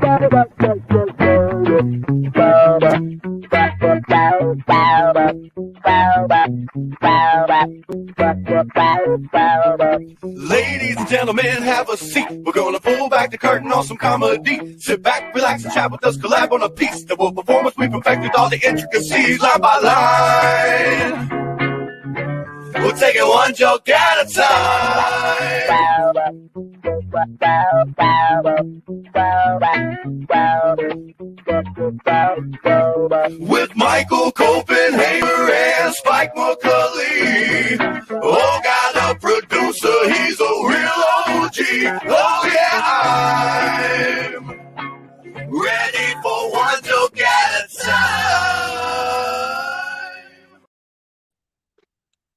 Ladies and gentlemen, have a seat. We're gonna pull back the curtain on some comedy. Sit back, relax, and chat with us. Collab on a piece that will perform as we perfected all the intricacies line by line. We'll take it one joke at a time. With Michael Copenhaver and Spike McCulley. Oh, got a producer, he's a real OG. Oh, yeah, I'm ready for one joke at a time.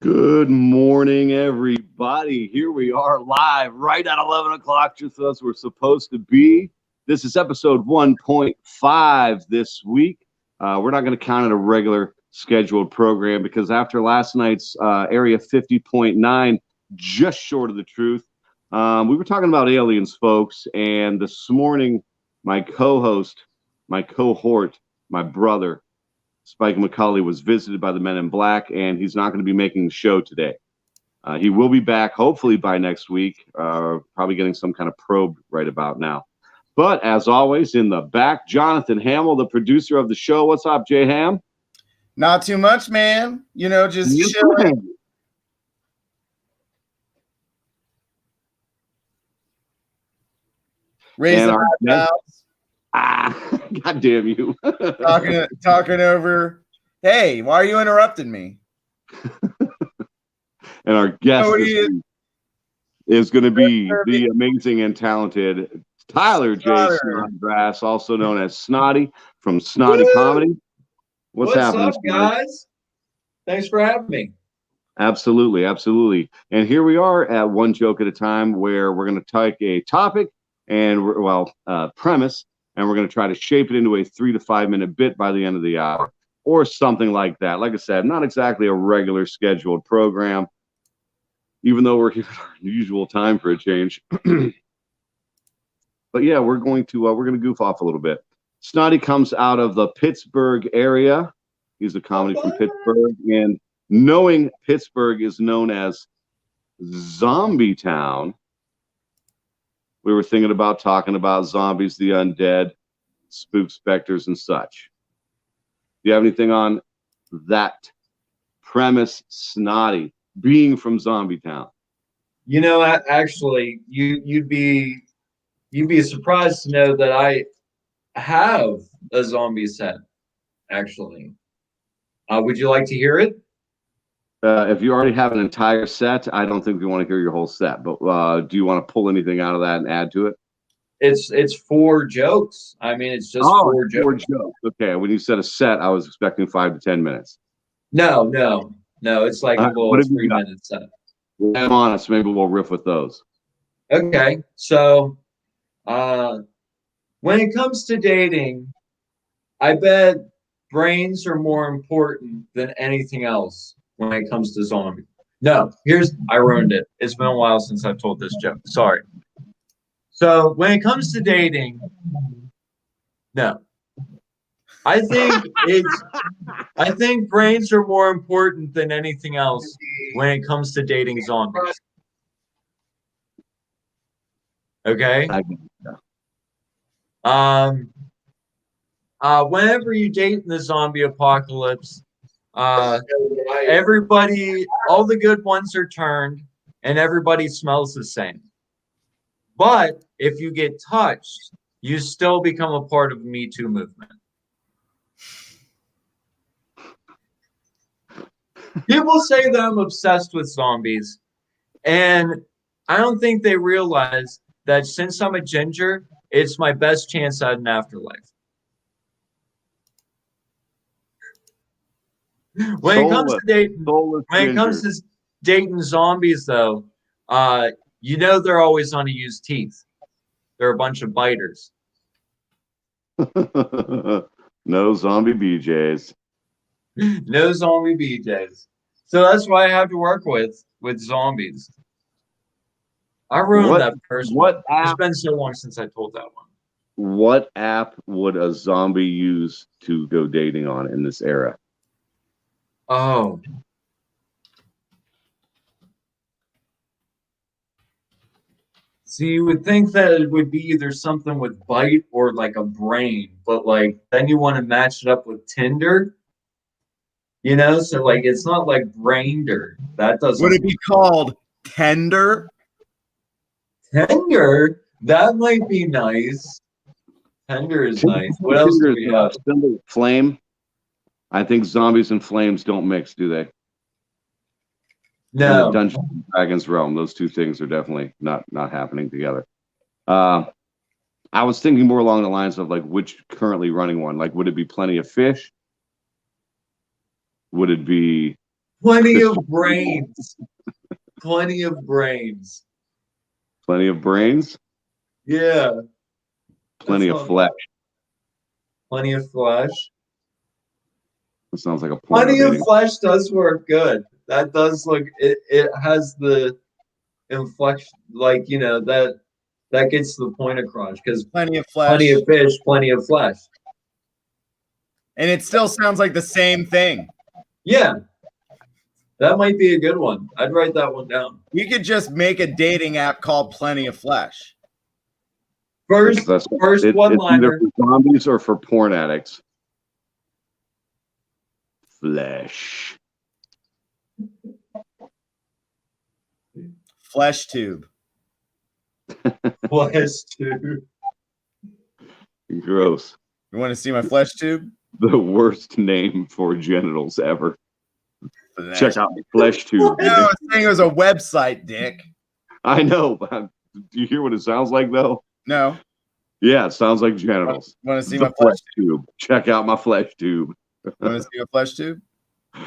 Good morning, everybody. Here we are live right at 11 o'clock, just as we're supposed to be. This is episode 1.5 this week. We're not going to count it a regular scheduled program because after last night's Area 50.9, just short of the truth, we were talking about aliens, folks. And this morning, my co-host, my cohort, my brother, Spike McCulley, was visited by the Men in Black, and he's not going to be making the show today. He will be back, hopefully, by next week, probably getting some kind of probe right about now. But, as always, in the back, Jonathan Hamill, the producer of the show. What's up, J-Ham? Not too much, man. You know, just chilling. Raising eyebrows. God damn you. talking over. Hey, why are you interrupting me? And our guest is going to be the amazing and talented Tyler J. Snodgrass, also known as Snotty from Snotty Comedy. What's happening, up, guys? Thanks for having me. Absolutely, absolutely. And here we are at One Joke at a Time, where we're going to take a topic and premise, and we're going to try to shape it into a 3 to 5 minute bit by the end of the hour, or something like that. Like I said, not exactly a regular scheduled program, even though we're here at our usual time for a change. But yeah, we're going to goof off a little bit. Snotty comes out of the Pittsburgh area. He's a comedy from Pittsburgh, and knowing Pittsburgh is known as Zombie Town, we were thinking about talking about zombies, the undead, spook specters, and such. Do you have anything on that premise, Snotty, being from Zombie Town? You know, actually, you'd be surprised to know that I have a zombie set. Actually, would you like to hear it? If you already have an entire set, I don't think we want to hear your whole set. But do you want to pull anything out of that and add to it? It's 4 jokes. I mean, it's just 4 jokes. 4 jokes. Okay. When you said a set, I was expecting 5 to 10 minutes. No. It's like a little 3-minute set. I'm honest. Maybe we'll riff with those. Okay. So, when it comes to dating, I bet brains are more important than anything else when it comes to zombies. No, I ruined it. It's been a while since I've told this joke. Sorry. So when it comes to dating, no. I think brains are more important than anything else when it comes to dating zombies. Okay? Whenever you date in the zombie apocalypse, everybody, all the good ones are turned, and everybody smells the same. But if you get touched, you still become a part of the Me Too movement. People say that I'm obsessed with zombies, and I don't think they realize that since I'm a ginger, it's my best chance at an afterlife. When it comes to dating zombies, though, you know they're always on to use teeth. They're a bunch of biters. No zombie BJs. No zombie BJs. So that's what I have to work with zombies. I ruined that first one. It's been so long since I told that one. What app would a zombie use to go dating on in this era? Oh. See, you would think that it would be either something with bite or like a brain, but like then you want to match it up with Tinder, So like it's not like Brainder. That doesn't. Would it be called Tender? Tender? That might be nice. Tender is nice. What else do we have? Symbol flame. I think zombies and flames don't mix, do they? In the No. Dungeons and Dragons realm, those two things are definitely not happening together. I was thinking more along the lines of like which currently running one. Like, would it be Plenty of Fish? Would it be Plenty of brains? Plenty of brains. Plenty of Brains? Yeah. Plenty of Flesh. Plenty of Flesh. That sounds like a porno Plenty of dating. Flesh does work good. That does look. It has the inflection, like that gets the point across because Plenty of Flesh. plenty of fish, plenty of flesh. And it still sounds like the same thing. Yeah, that might be a good one. I'd write that one down. We could just make a dating app called Plenty of Flesh. First It's one liner. either for zombies or for porn addicts. Flesh. Flesh tube. Flesh tube. Gross. You want to see my flesh tube? The worst name for genitals ever. Flesh. Check out my flesh tube. No, I was saying it was a website, Dick. I know, but do you hear what it sounds like though? No. Yeah, it sounds like genitals. Want to see The my flesh tube. Check out my flesh tube. Want to see a flesh tube? Come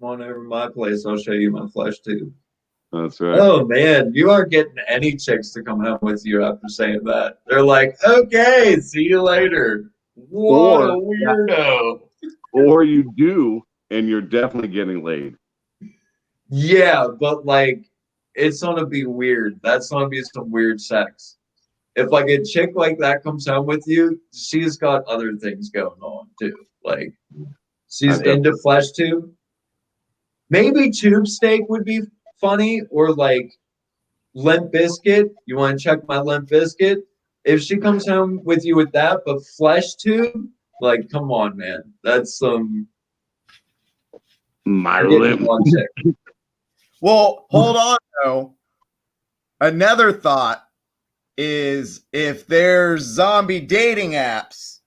on over to my place. I'll show you my flesh tube. That's right. Oh man, you aren't getting any chicks to come home with you after saying that. They're like, okay, see you later. What a weirdo. Or you do, and you're definitely getting laid. Yeah, but like, it's gonna be weird. That's gonna be some weird sex. If like a chick like that comes home with you, she's got other things going on too. Like, she's into flesh tube. Maybe tube steak would be funny, or like Limp Biscuit. You want to check my Limp Biscuit? If she comes home with you with that, but flesh tube, like, come on, man, that's some. My limp. Well, hold on though. Another thought is if there's zombie dating apps,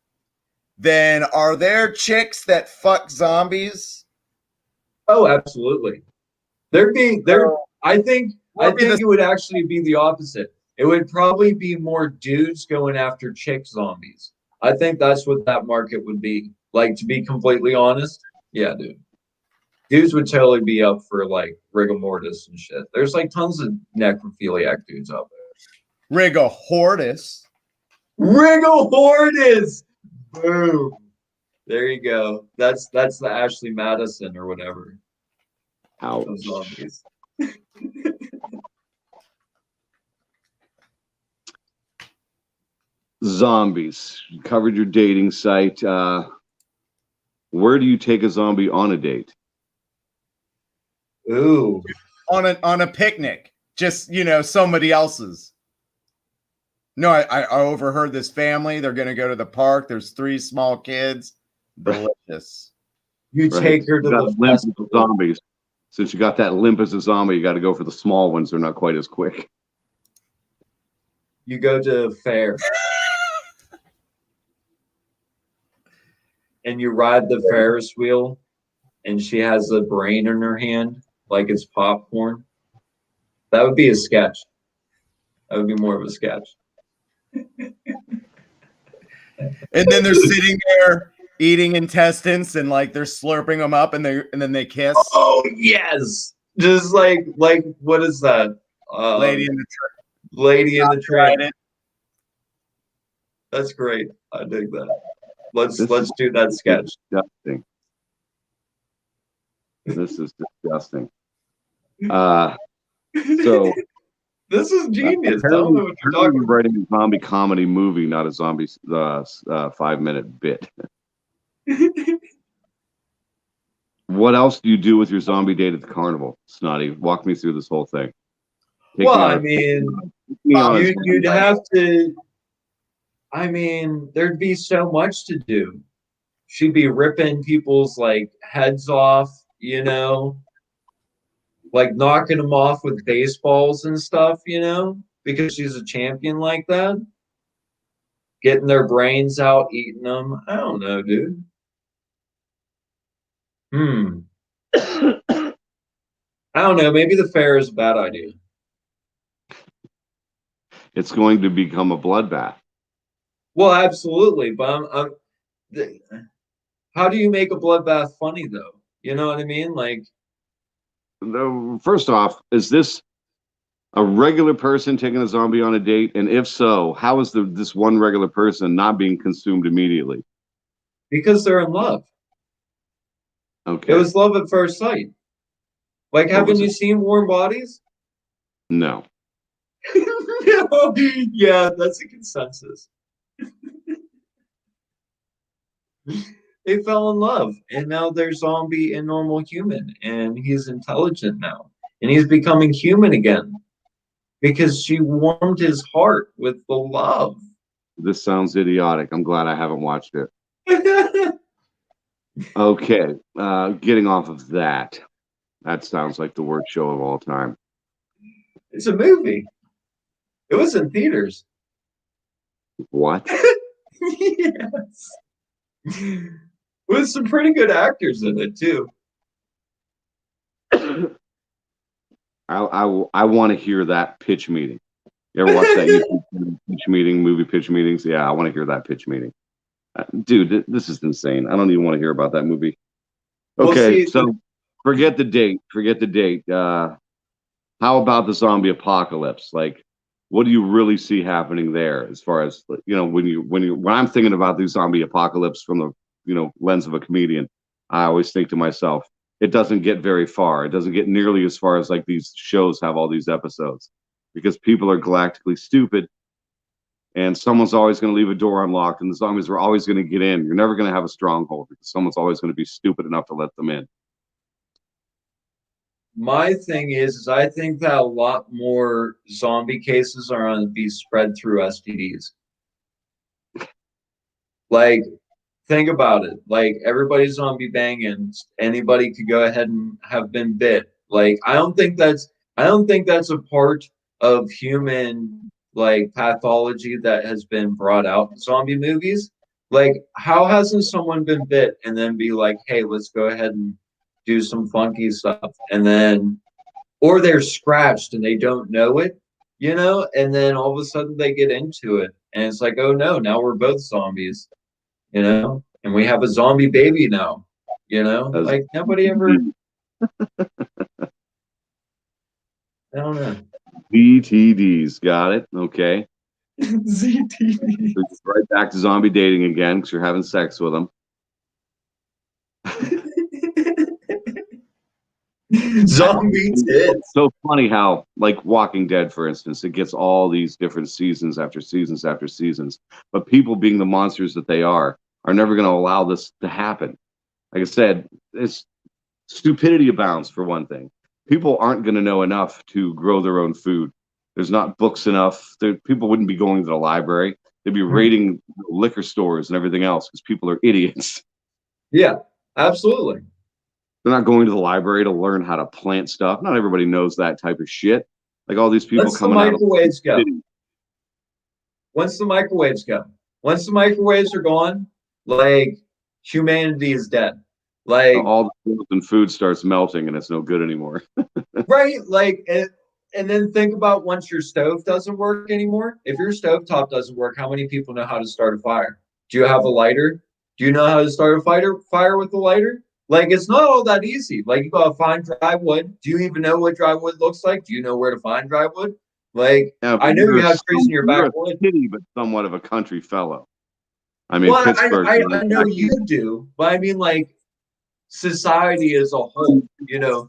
then are there chicks that fuck zombies? Oh, absolutely. I think it would actually be the opposite. It would probably be more dudes going after chick zombies. I think that's what that market would be. Like, to be completely honest, yeah, dude. Dudes would totally be up for like rigor mortis and shit. There's like tons of necrophiliac dudes out there. Rigor mortis. Rigor mortis. Boom. There you go. That's the Ashley Madison or whatever. Ouch. Zombies. Zombies. You covered your dating site. Where do you take a zombie on a date? Ooh. On a picnic. Just, somebody else's. No, I overheard this family. They're going to go to the park. There's 3 small kids. Delicious. You take her to the limp zombies. Since you got that limp as a zombie, you got to go for the small ones. They're not quite as quick. You go to a fair. And you ride the Ferris wheel, and she has a brain in her hand like it's popcorn. That would be a sketch. That would be more of a sketch. And then they're sitting there eating intestines and like they're slurping them up and then they kiss. Oh yes, just like what is that? Lady in the Lady in the Tramp. It. That's great. I dig that. Let's do that sketch. Disgusting. This is disgusting. So This is genius. I don't know Apparently, what you're apparently talking you're about. writing a zombie comedy movie, not a zombie 5-minute bit. What else do you do with your zombie date at the carnival, Snotty? Walk me through this whole thing. Take Well, me on I a- mean, take me on a you'd have to. I mean, there'd be so much to do. She'd be ripping people's like heads off, like knocking them off with baseballs and stuff, because she's a champion like that. Getting their brains out, eating them. I don't know, dude. I don't know. Maybe the fair is a bad idea. It's going to become a bloodbath. Well, absolutely. But how do you make a bloodbath funny, though? You know what I mean? Like, First off, is this a regular person taking a zombie on a date? And if so, how is this one regular person not being consumed immediately? because they're in love. Okay. It was love at first sight. Like, What haven't was you it? seen Warm Bodies? No. No. Yeah, that's a consensus. They fell in love, and now they're zombie and normal human, and he's intelligent now, and he's becoming human again because she warmed his heart with the love. This sounds idiotic. I'm glad I haven't watched it. Okay. Getting off of that. That sounds like the worst show of all time. It's a movie. It was in theaters. What? Yes. With some pretty good actors in it too. I want to hear that pitch meeting. You ever watch that YouTube pitch meeting, movie pitch meetings? Yeah, I want to hear that pitch meeting. Dude, this is insane. I don't even want to hear about that movie. Okay, so forget the date. Forget the date. How about the zombie apocalypse? Like, what do you really see happening there? As far as when I'm thinking about the zombie apocalypse from the lens of a comedian, I always think to myself, it doesn't get very far. It doesn't get nearly as far as like these shows have all these episodes, because people are galactically stupid, and someone's always going to leave a door unlocked, and the zombies are always going to get in. You're never going to have a stronghold because someone's always going to be stupid enough to let them in. My thing is I think that a lot more zombie cases are going to be spread through STDs. Like, think about it. Like, everybody's zombie banging. Anybody could go ahead and have been bit. Like, I don't think that's a part of human like pathology that has been brought out in zombie movies. Like, how hasn't someone been bit and then be like, hey, let's go ahead and do some funky stuff, and then, or they're scratched and they don't know it, and then all of a sudden they get into it, and it's like, oh no, now we're both zombies, and we have a zombie baby now, like nobody ever. I don't know. ZTDs, got it. Okay. ZTV. So just right back to zombie dating again because you're having sex with them. Zombie tits. It's so funny how, like Walking Dead, for instance, it gets all these different seasons after seasons after seasons. But people, being the monsters that they are never going to allow this to happen. Like I said, it's stupidity abounds, for one thing. People aren't going to know enough to grow their own food. There's not books enough. People wouldn't be going to the library. They'd be raiding liquor stores and everything else because people are idiots. Yeah, absolutely. They're not going to the library to learn how to plant stuff. Not everybody knows that type of shit. Like all these people coming out of the city. Once the microwaves go, once the microwaves are gone, like humanity is dead. Like all the food and food starts melting and it's no good anymore. Right? Like, and then think about once your stove doesn't work anymore. If your stovetop doesn't work, how many people know how to start a fire? Do you have a lighter? Do you know how to start a fire with a lighter? Like, it's not all that easy. Like, you gotta find dry wood. Do you even know what dry wood looks like? Do you know where to find dry wood? Like, yeah, I know you have trees in your backyard. City, but somewhat of a country fellow. I mean, Pittsburgh. I know you do, but I mean, like, society as a whole.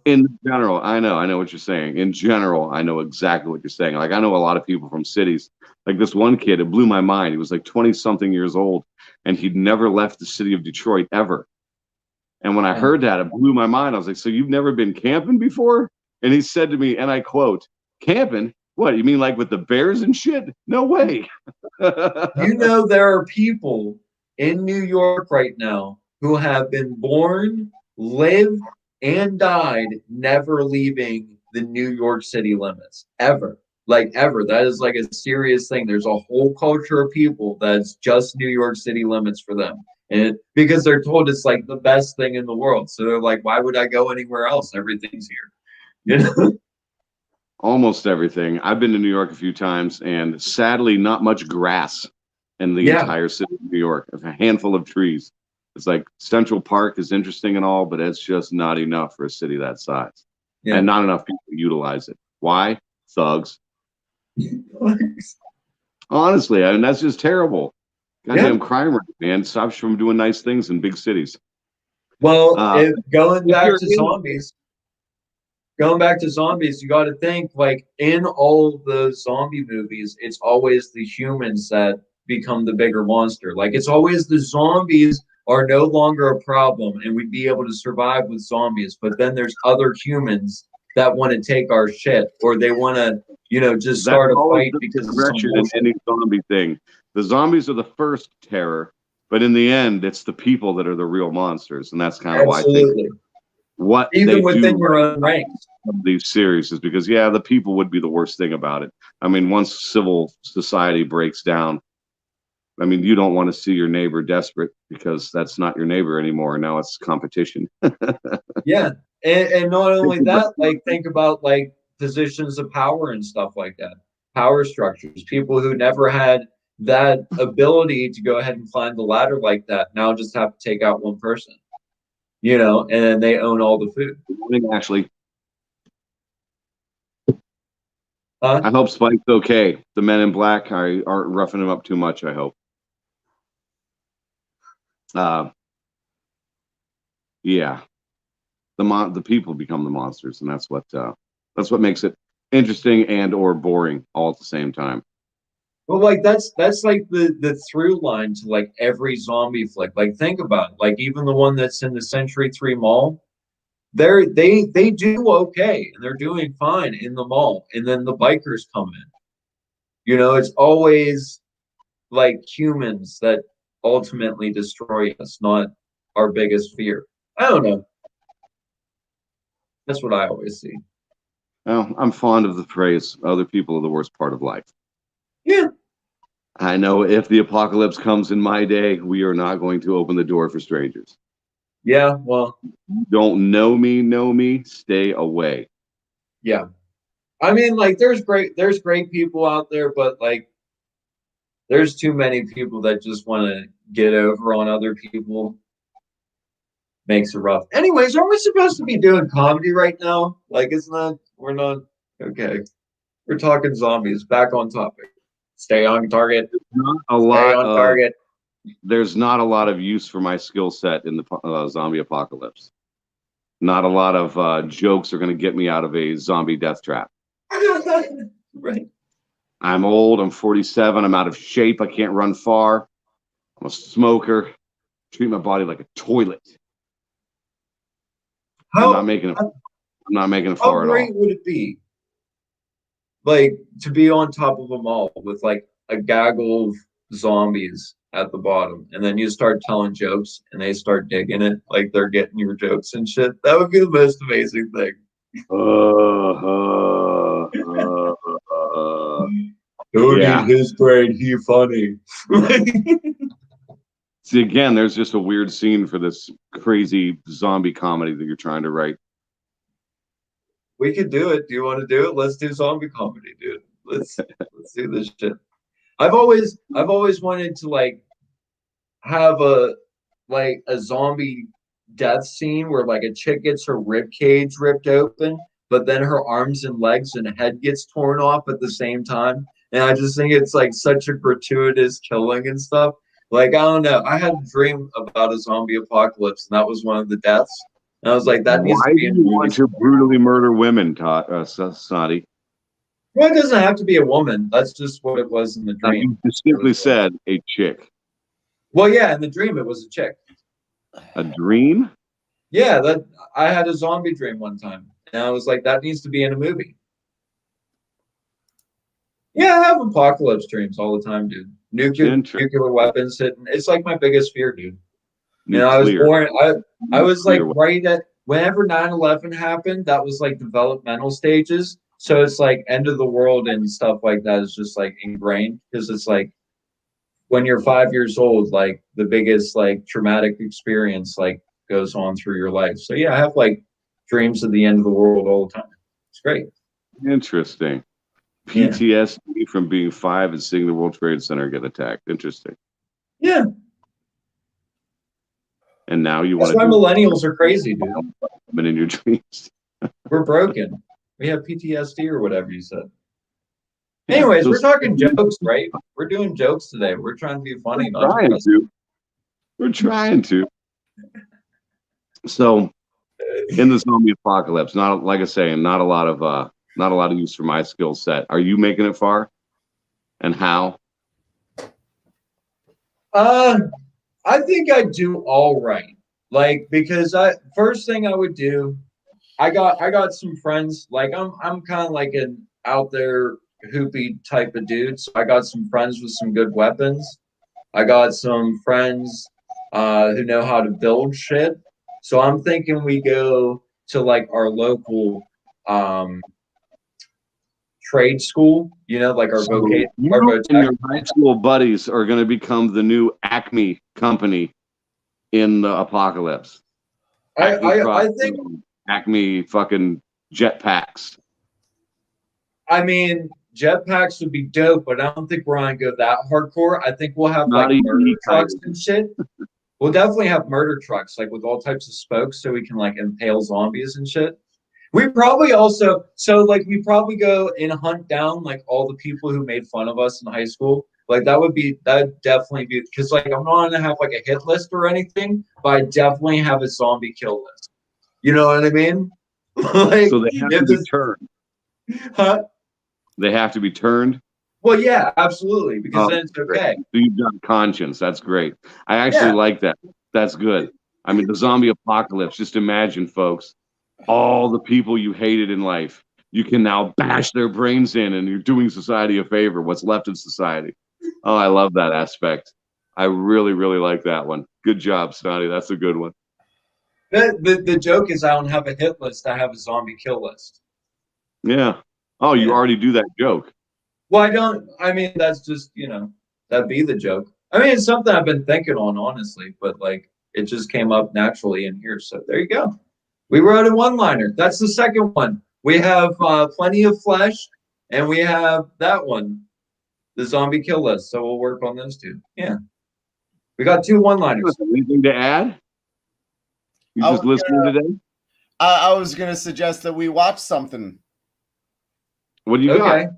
In general, I know what you're saying. In general, I know exactly what you're saying. Like, I know a lot of people from cities. Like this one kid, it blew my mind. He was like 20 something years old, and he'd never left the city of Detroit ever. And when I heard that, it blew my mind. I was like, so you've never been camping before? And he said to me, and I quote, camping? What, you mean like with the bears and shit? No way. There are people in New York right now who have been born, lived, and died never leaving the New York City limits, ever. Like, ever. That is like a serious thing. There's a whole culture of people that's just New York City limits for them. And because they're told it's like the best thing in the world. So they're like, why would I go anywhere else? Everything's here. Almost everything. I've been to New York a few times, and sadly, not much grass in the entire city of New York. A handful of trees. It's like Central Park is interesting and all, but it's just not enough for a city that size. Yeah. And not enough people utilize it. Why? Thugs. Honestly, I mean, that's just terrible. Goddamn crime rate, man. Stops you from doing nice things in big cities. Well, going back to zombies, you got to think, like, in all the zombie movies, it's always the humans that become the bigger monster. Like, it's always the zombies are no longer a problem and we'd be able to survive with zombies. But then there's other humans that want to take our shit, or they want to, just start a fight because of some in any zombie thing. The zombies are the first terror, but in the end, it's the people that are the real monsters. And that's kind of why I think what even within your own ranks of these series is because, the people would be the worst thing about it. I mean, once civil society breaks down, I mean, you don't want to see your neighbor desperate because that's not your neighbor anymore. Now it's competition. Yeah. And not only that, like, think about like positions of power and stuff like that. Power structures. People who never had that ability to go ahead and climb the ladder like that now just have to take out one person. And then they own all the food. Good morning, Ashley. I hope Spike's okay. The men in black aren't roughing him up too much, I hope. The people become the monsters, and that's what makes it interesting and or boring all at the same time. Well, like that's like the through line to like every zombie flick. Like, think about it. Like, even the one that's in the Century 3 Mall, they do okay and they're doing fine in the mall, and then the bikers come in. It's always like humans that ultimately destroy us, not our biggest fear. I don't know. That's what I always see. Well, I'm fond of the phrase, other people are the worst part of life. Yeah. I know if the apocalypse comes in my day, we are not going to open the door for strangers. Yeah, well. Don't know me, stay away. Yeah. I mean, like, there's great people out there, but like, there's too many people that just want to get over on other people. Makes it rough. Anyways, are we supposed to be doing comedy right now? Like, we're not. Okay. We're talking zombies. Back on topic. Stay on target. Target. There's not a lot of use for my skill set in the zombie apocalypse. Not a lot of jokes are going to get me out of a zombie death trap. Right. I'm old. I'm 47. I'm out of shape. I can't run far. I'm a smoker. Treat my body like a toilet. I'm not making it far at all. How great would it be, like, to be on top of a mall with like a gaggle of zombies at the bottom, and then you start telling jokes and they start digging it, like they're getting your jokes and shit? That would be the most amazing thing. Don't eat his brain, he funny. See, again, there's just a weird scene for this crazy zombie comedy that you're trying to write. We could do it. Do you want to do it? Let's do zombie comedy, dude. Let's do this shit. I've always wanted to like have a zombie death scene where like a chick gets her rib cage ripped open, but then her arms and legs and head gets torn off at the same time. And I just think it's like such a gratuitous killing and stuff. Like, I don't know. I had a dream about a zombie apocalypse, and that was one of the deaths. And I was like, that needs Why to do be in you a movie. want to brutally murder women, Snotty? Well, it doesn't have to be a woman. That's just what it was in the Now, dream. you distinctly said a chick. Well, yeah, in the dream it was a chick. A dream? Yeah, that I had a zombie dream one time, and I was like, that needs to be in a movie. Yeah, I have apocalypse dreams all the time, dude. Nuclear weapons hitting. It's like my biggest fear, dude. You know, I was born. I was like right at whenever 9/11 happened. That was like developmental stages. So it's like end of the world and stuff like that is just like ingrained because it's like when you're 5 years old, like the biggest like traumatic experience like goes on through your life. So yeah, I have like dreams of the end of the world all the time. It's great. Interesting. PTSD from being 5 and seeing the World Trade Center get attacked. Interesting. Yeah. And now you want That's to why millennials are crazy, dude. But in your dreams. We're broken. We have PTSD or whatever you said. Anyways, we're talking jokes, right? We're doing jokes today. We're trying to be funny. We're trying to. So, in the zombie apocalypse, not like I say, not a lot of use for my skill set. Are you making it far? And how? I think I do all right. Like because first thing I would do, I got some friends. Like I'm kind of like an out there hoopy type of dude. So I got some friends with some good weapons. I got some friends who know how to build shit. So I'm thinking we go to like our local trade school, you know, like our vocation. You and your high school buddies are going to become the new Acme company in the apocalypse. I think Acme fucking jetpacks. I mean, jetpacks would be dope, but I don't think we're gonna go that hardcore. I think we'll have like murder trucks and shit. We'll definitely have murder trucks, like with all types of spokes, so we can like impale zombies and shit. We probably also we probably go and hunt down like all the people who made fun of us in high school. Like that'd definitely be because like I'm not gonna have like a hit list or anything, but I definitely have a zombie kill list. You know what I mean? Like, so they have to be turned. Huh? They have to be turned. Well, yeah, absolutely, because then it's okay. So you've got conscience. That's great. I actually like that. That's good. I mean, the zombie apocalypse. Just imagine, folks, all the people you hated in life. You can now bash their brains in, and you're doing society a favor. What's left of society. Oh, I love that aspect. I really, really like that one. Good job, Snotty. That's a good one. The joke is I don't have a hit list. I have a zombie kill list. Yeah. Oh, you already do that joke. Well, I don't. I mean, that's just, that'd be the joke. I mean, it's something I've been thinking on, honestly, but like it just came up naturally in here. So there you go. We wrote a one-liner. That's the second one. We have plenty of flesh, and we have that one, the zombie kill list. So we'll work on those two. Yeah. We got 2 one-liners. Anything to add? You just listening today? I was going to suggest that we watch something. What do you got?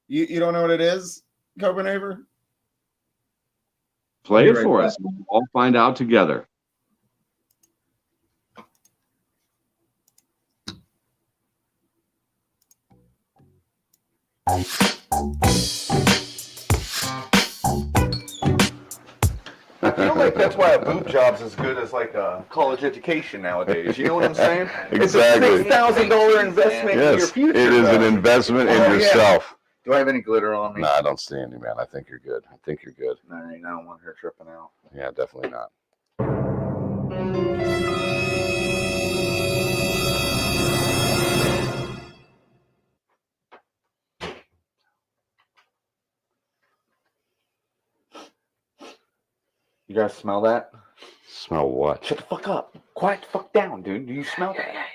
You don't know what it is, Copenhagen? Play it for us. We'll all find out together. I feel like that's why a boob job's as good as like a college education nowadays. You know what I'm saying? Exactly. It's a $6,000 investment in your future. It is an investment in yourself. Do I have any glitter on me? No, I don't see any, man. I think you're good. I don't want her tripping out. Yeah, definitely not. You guys smell that? Smell what? Shut the fuck up. Quiet the fuck down, dude. Do you smell that? Yeah.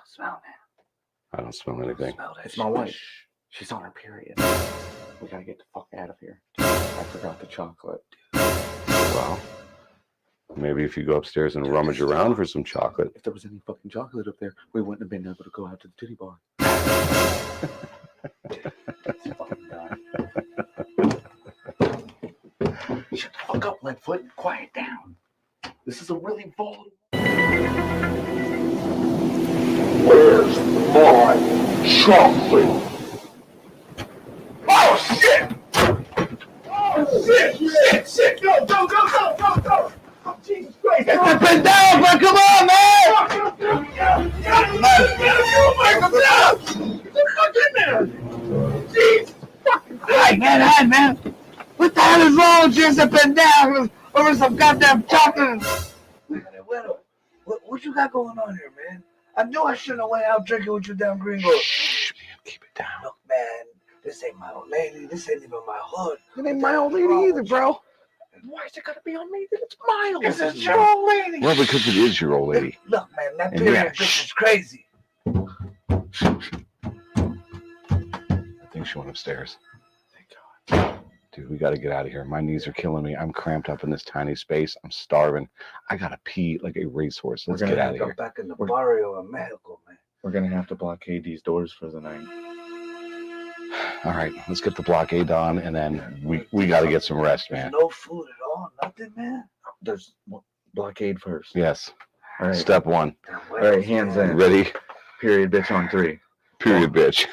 Smell that. I don't smell anything. It's my wife. She's on her period. We gotta get the fuck out of here. Dude, I forgot the chocolate. Well, maybe if you go upstairs and rummage around for some chocolate. If there was any fucking chocolate up there, we wouldn't have been able to go out to the titty bar. It's fucking done. Shut the fuck up, Leadfoot. Quiet down. This is a really volatile. Where's my chocolate? Oh shit! Oh shit! Go! Oh, Jesus Christ! Get the pin down, man! Come on, man! Come down! Get the fuck in there! Jeez! Hey, man! What the hell is wrong with you? Get the pin down over some goddamn chocolate. What you got going on here, man? I knew I shouldn't have went out drinking with you down Gringo. Shh, man, keep it down. Look, man, this ain't my old lady. This ain't even my hood. It ain't my old lady either, bro. Why is it gotta be on me that it's my old This lady? is your old lady. Well, because it is your old lady. Look, man, that And period yeah, bitch is crazy. I think she went upstairs. Thank God. Dude, we got to get out of here. My knees are killing me. I'm cramped up in this tiny space. I'm starving. I got to pee like a racehorse. Let's get out of Go here. back in the barrio in Mexico, man. We're gonna have to blockade these doors for the night. All right, let's get the blockade on, and then we got to get some rest, There's man. no food at all, nothing, man. There's blockade first. Yes. All right. Step one. All right, hands in. Ready? Period, bitch on 3. Period, bitch.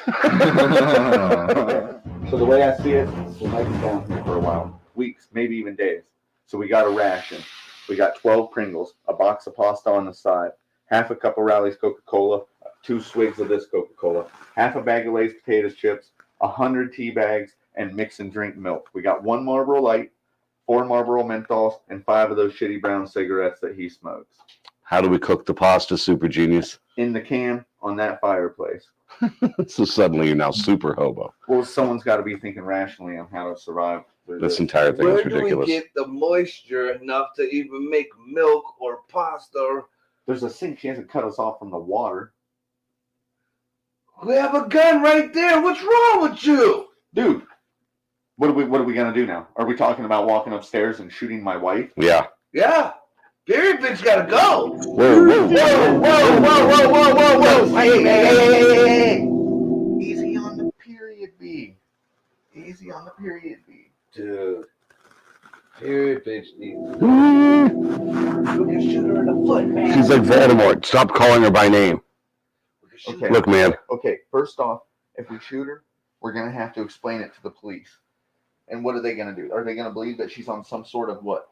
So the way I see it, we might be down here for a while. Weeks, maybe even days. So we got a ration. We got 12 Pringles, a box of pasta on the side, half a cup of Rally's Coca-Cola, 2 swigs of this Coca-Cola, half a bag of Lay's potato chips, 100 tea bags, and mix and drink milk. We got 1 Marlboro Light, 4 Marlboro Menthols, and 5 of those shitty brown cigarettes that he smokes. How do we cook the pasta, super genius? In the can on that fireplace. So suddenly you're now super hobo. Well, someone's got to be thinking rationally on how to survive through This entire thing Where is do we ridiculous. get the moisture enough to even make milk or pasta? Or There's a sink. She hasn't cut us off from the water. we have a gun right there. What's wrong with you? Dude, what are we gonna do now? Are we talking about walking upstairs and shooting my wife? Yeah. Yeah. Period bitch gotta go. Whoa. Hey. Easy on the period B. Easy on the period B. Dude. Period bitch needs She's we can shoot her in the foot, man. like Voldemort. Stop calling her by name. We can shoot Okay. Look, man. Okay, first off, if we shoot her, we're gonna have to explain it to the police. And what are they gonna do? Are they gonna believe that she's on some sort of what?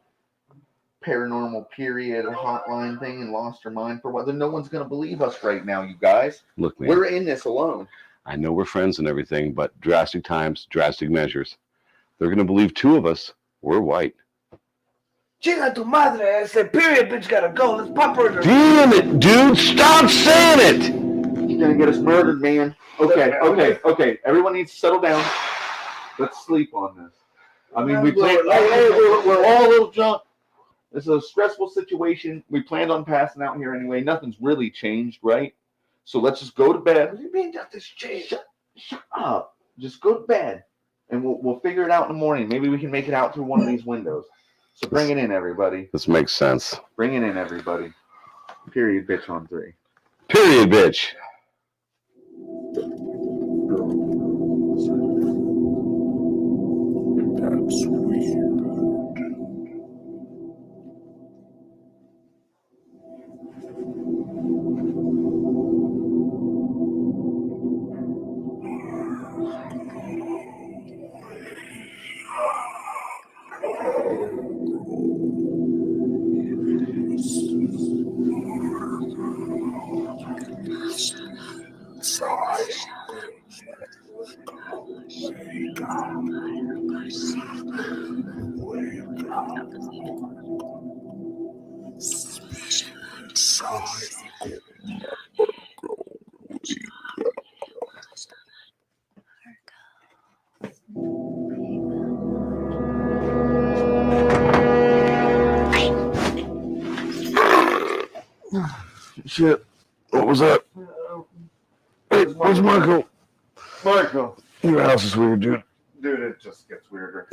Paranormal period or hotline thing and lost her mind for what? Then no one's gonna believe us right now, you guys. Look, man. We're in this alone. I know we're friends and everything, but drastic times, drastic measures. They're going to believe 2 of us. We're white. Chinga tu madre. I said, period bitch gotta go. Let's pop her in the Damn it, dude. Stop saying it. She's gonna get us murdered, man. Okay. Everyone needs to settle down. Let's sleep on this. I mean, we're all a little drunk. This is a stressful situation. We planned on passing out here anyway. Nothing's really changed, right? So let's just go to bed. What do you mean nothing's changed? Shut up. Just go to bed, and we'll figure it out in the morning. Maybe we can make it out through one of these windows. So bring it in, everybody. This makes sense. Bring it in, everybody. Period, bitch on 3. Period, bitch. That's weird. Shit. What was that? Hey, where's Marco? Marco. Your house is weird, dude. Dude, it just gets weirder.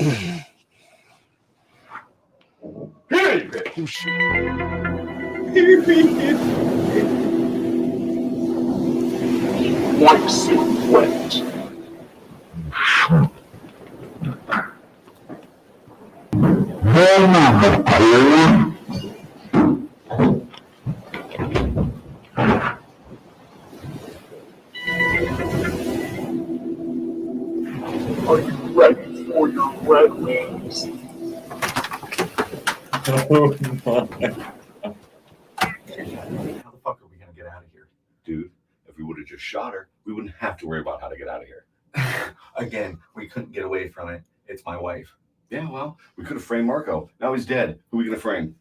Period, bitch. Wipes it wet. Oh my. How the fuck are we gonna get out of here? Dude, if we would have just shot her, we wouldn't have to worry about how to get out of here. Again, we couldn't get away from it. It's my wife. Yeah, well, we could have framed Marco. Now he's dead. Who are we gonna frame?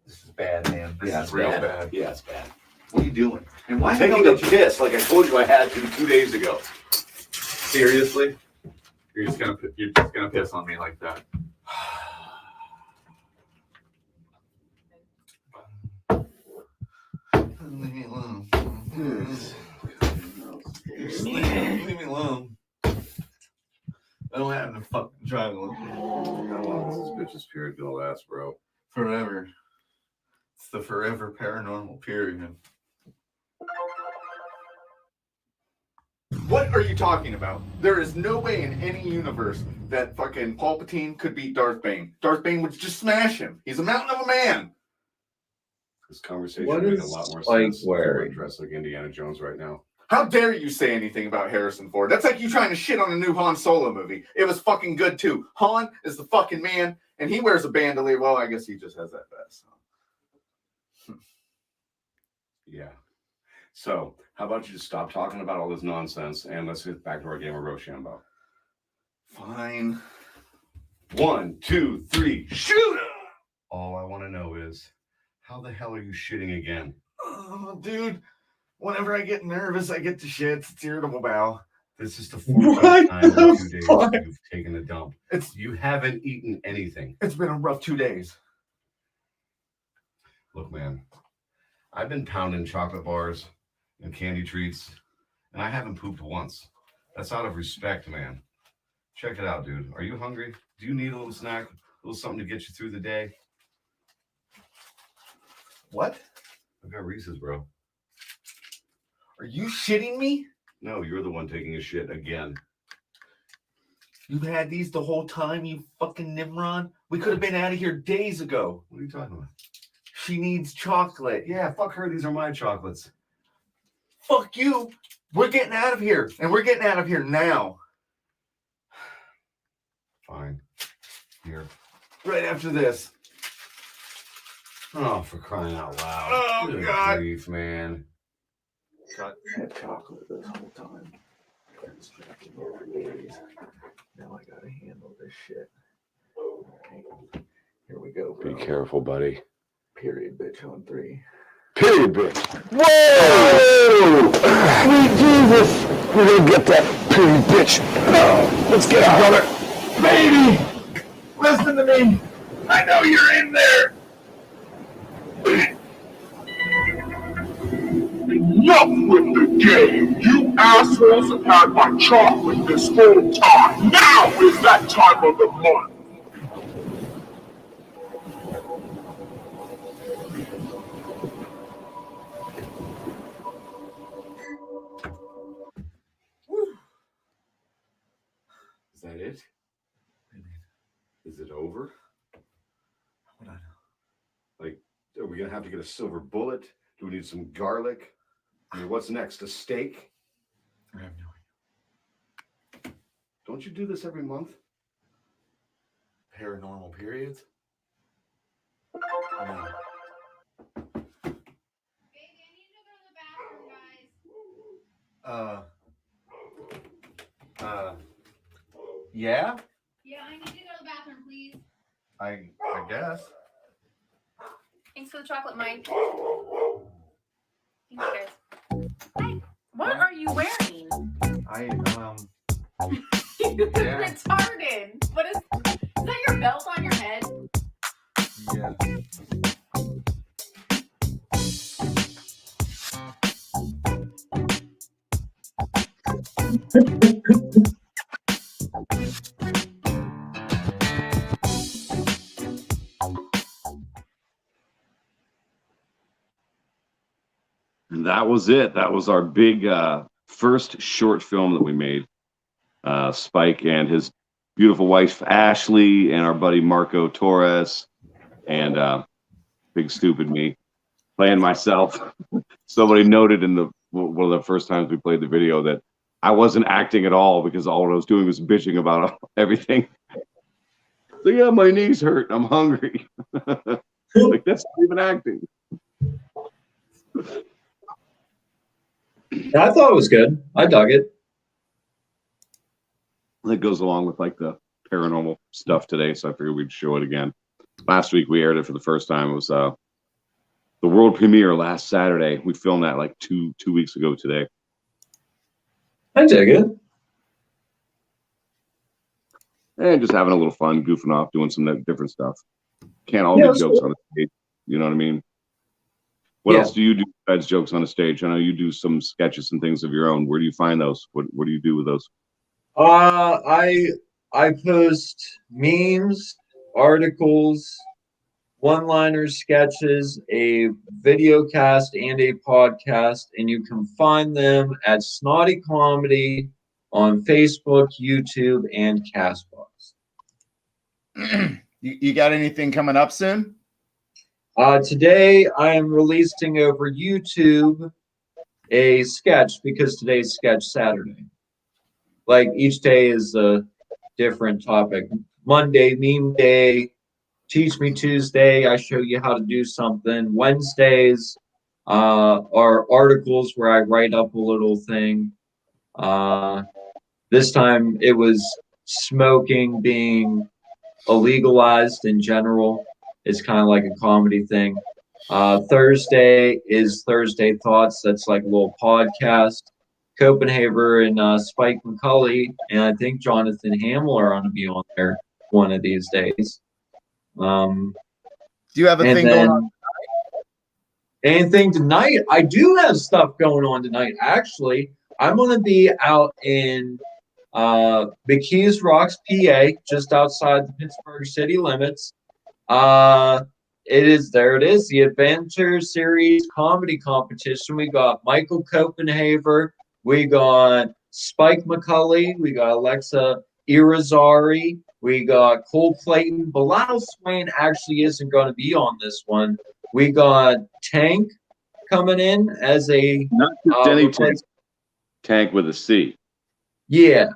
This is bad, man. This is real bad. Yeah, it's bad. What are you doing? And why I'm taking a piss like I told you I had to 2 days ago. Seriously? You're just gonna piss on me like that. Leave me alone. Leave me alone. I don't have to fucking drive alone. How long is this bitch's period gonna last, bro? Forever. It's the forever paranormal period. What are you talking about? There is no way in any universe that fucking Palpatine could beat Darth Bane. Darth Bane would just smash him. He's a mountain of a man. This conversation What would make is a lot more Spike sense if I wearing? dressed like Indiana Jones right now. How dare you say anything about Harrison Ford? That's like you trying to shit on a new Han Solo movie. It was fucking good too. Han is the fucking man, and he wears a bandolier. Well, I guess he just has that vest. Yeah. So, how about you just stop talking about all this nonsense and let's get back to our game of Rochambeau. Fine. 1, 2, 3, shoot! All I want to know is, how the hell are you shitting again? Oh, dude. Whenever I get nervous, I get to shits. It's irritable bowel. This is the fourth What time in the 2 days fuck? you've taken a dump. You haven't eaten anything. It's been a rough 2 days. Look, man, I've been pounding chocolate bars and candy treats, and I haven't pooped once. That's out of respect, man. Check it out, dude. Are you hungry? Do you need a little snack? A little something to get you through the day? What? I've got Reese's, bro. Are you shitting me? No, you're the one taking a shit again. You've had these the whole time, you fucking Nimrod? We could have been out of here days ago. What are you talking about? She needs chocolate. Yeah, fuck her. These are my chocolates. Fuck you. We're getting out of here. And we're getting out of here now. Fine. Here. Right after this. Oh, for crying out loud. Oh, Good God. grief, man. I had chocolate this whole time. Distracted me for days. Now I gotta handle this shit. Okay. Here we go, Be bro. careful, buddy. Period, bitch, on 3. Period, bitch. Whoa! Sweet Jesus! We're gonna get that period, bitch. Let's get it, brother. Baby, listen to me. I know you're in there. Enough with the game. You assholes have had my chocolate this whole time. Now is that time of the month. Is that it? Is it over? What I know. Like, are we gonna have to get a silver bullet? Do we need some garlic? I mean, what's next? A steak? I have no idea. Don't you do this every month? Paranormal periods? No. Baby, I need to go to the bathroom, guys. Yeah? Yeah, I need to go to the bathroom, please. I guess. Thanks for the chocolate, Mike. Thanks, guys. Hey, what are you wearing? You're Yeah. retarded. What is that your belt on your head? Yeah. That was it. That was our big first short film that we made. Spike and his beautiful wife Ashley and our buddy Marco Torres and big stupid me playing myself. Somebody noted in the one of the first times we played the video that I wasn't acting at all because all I was doing was bitching about everything. So yeah, my knees hurt. I'm hungry. Like that's not even acting. I thought it was good. I dug it. That goes along with like the paranormal stuff today, so I figured we'd show it again. Last week we aired it for the first time. It was the world premiere last Saturday. We filmed that like two weeks ago today. I dig it. And just having a little fun, goofing off, doing some different stuff. Can't all Yeah, be jokes cool. on the stage. You know what I mean? What else do you do besides jokes on the stage? I know you do some sketches and things of your own. Where do you find those? What do you do with those? I post memes, articles, one-liners, sketches, a video cast, and a podcast, and you can find them at Snotty Comedy on Facebook, YouTube, and Castbox. You got anything coming up soon? Today I am releasing over YouTube a sketch because today's Sketch Saturday. Like each day is a different topic. Monday, meme day. Teach Me Tuesday, I show you how to do something. Wednesdays are articles where I write up a little thing. This time it was smoking being illegalized in general. It's kind of like a comedy thing. Thursday is Thursday Thoughts. That's like a little podcast. Copenhagen and Spike McCulley and I think Jonathan Hamill are going to be on there one of these days. Do you have a thing going on? Anything tonight? I do have stuff going on tonight. Actually, I'm going to be out in McKees Rocks, PA, just outside the Pittsburgh city limits. It is the Adventure Series comedy competition. We got Michael Copenhaver, we got Spike McCulley, we got Alexa Irizarry, we got Cole Clayton. Bilal Swain actually isn't going to be on this one. We got Tank coming in as a not just any Tank. Tank with a C. Yeah.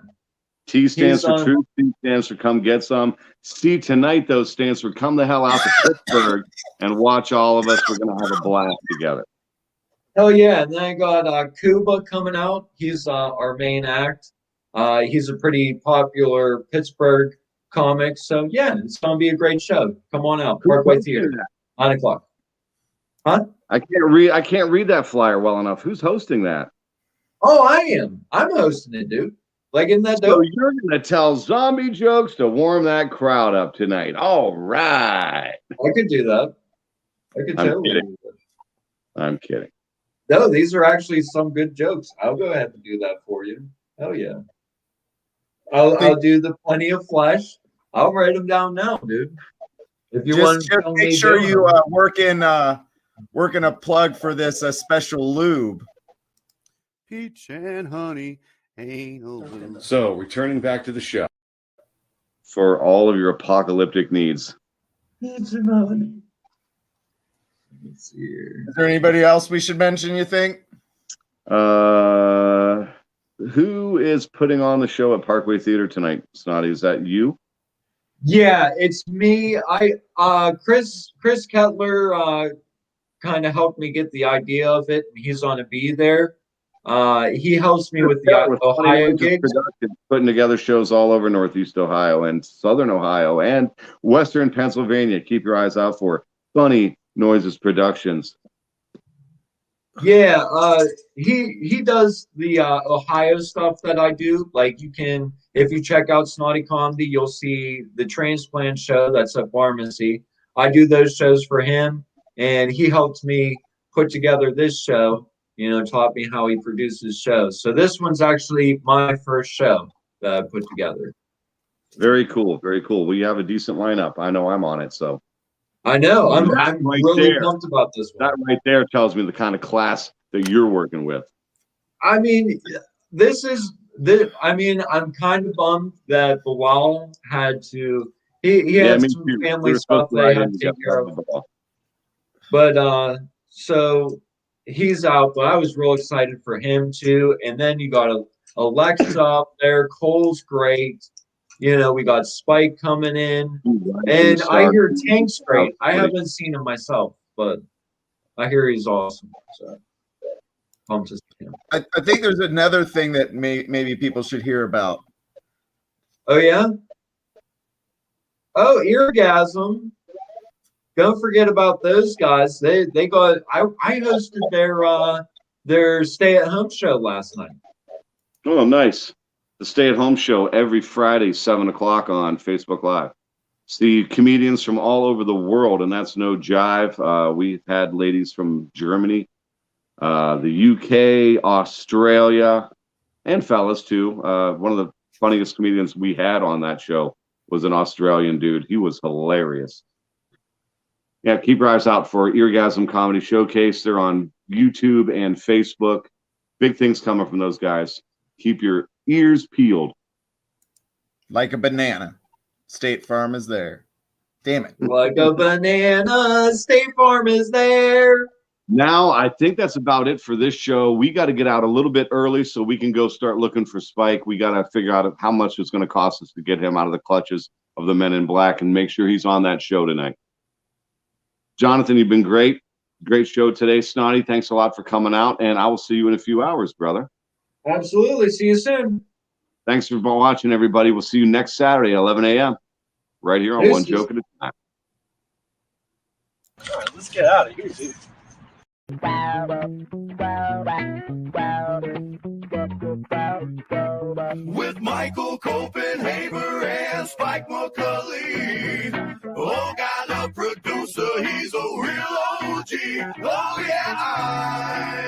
T stands for truth. C stands for come get some. C tonight though stands for come the hell out to Pittsburgh and watch all of us. We're gonna have a blast together. Hell yeah! And then I got Kuba coming out. He's our main act. He's a pretty popular Pittsburgh comic. So yeah, it's gonna be a great show. Come on out, Parkway Theater, 9 o'clock. Huh? I can't read that flyer well enough. Who's hosting that? Oh, I am. I'm hosting it, dude. Like, isn't that dope? So you're gonna tell zombie jokes to warm that crowd up tonight. All right. I could do that. I could totally kidding. do that. I'm kidding. No, these are actually some good jokes. I'll go ahead and do that for you. Hell yeah. I'll do the Plenty of Flesh. I'll write them down now, dude. If you want just make sure you work in a plug for this special lube. Peach and honey ain't no lube. So returning back to the show for all of your apocalyptic needs. Peach and honey. Let's see here. Is there anybody else we should mention, you think? Who is putting on the show at Parkway Theater tonight? Snotty, is that you? Yeah, it's me. Chris Kettler kind of helped me get the idea of it. He's on to be there. He helps me with the Ohio gigs. Putting together shows all over Northeast Ohio and Southern Ohio and Western Pennsylvania. Keep your eyes out for Funny Noises Productions. Yeah, he does the Ohio stuff that I do. Like, you can, if you check out Snotty Comedy, you'll see the Transplant show that's at Pharmacy. I do those shows for him, and he helped me put together this show. You know, taught me how he produces shows. So this one's actually my first show that I put together. Very cool, very cool. Well, you have a decent lineup. I know I'm on it, so. I know. I'm right really there. pumped about this one. That right there tells me the kind of class that you're working with. I mean, I'm kind of bummed that Bilal had to. He had some family stuff that he had to take care of. But so he's out. But I was real excited for him too. And then you got Alexa up there. Cole's great. You know, we got Spike coming in. Ooh, And I Star- hear Tank's great. I Great. haven't seen him myself, but I hear he's awesome. So pumped to see him. I think there's another thing that maybe people should hear about. Oh yeah? Oh, Eargasm. Don't forget about those guys. They got I hosted their stay-at-home show last night. Oh, nice. The stay-at-home show every Friday, 7 o'clock on Facebook Live. It's the comedians from all over the world, and that's no jive. We've had ladies from Germany, the UK, Australia, and fellas too. One of the funniest comedians we had on that show was an Australian dude. He was hilarious. Yeah, keep your eyes out for Eargasm Comedy Showcase. They're on YouTube and Facebook. Big things coming from those guys. Keep your ears peeled. Like a banana. State Farm is there. Damn it. Like a banana, State Farm is there. Now, I think that's about it for this show. We got to get out a little bit early so we can go start looking for Spike. We got to figure out how much it's going to cost us to get him out of the clutches of the Men in Black and make sure he's on that show tonight. Jonathan, you've been great. Great show today. Snotty, thanks a lot for coming out, and I will see you in a few hours, brother. Absolutely. See you soon. Thanks for watching, everybody. We'll see you next Saturday, 11 a.m., right here on One Joke at a Time. All right, let's get out of here, dude. With Michael Copenhaver and Spike McCulley. Oh, got a producer, he's a real OG. Oh, yeah.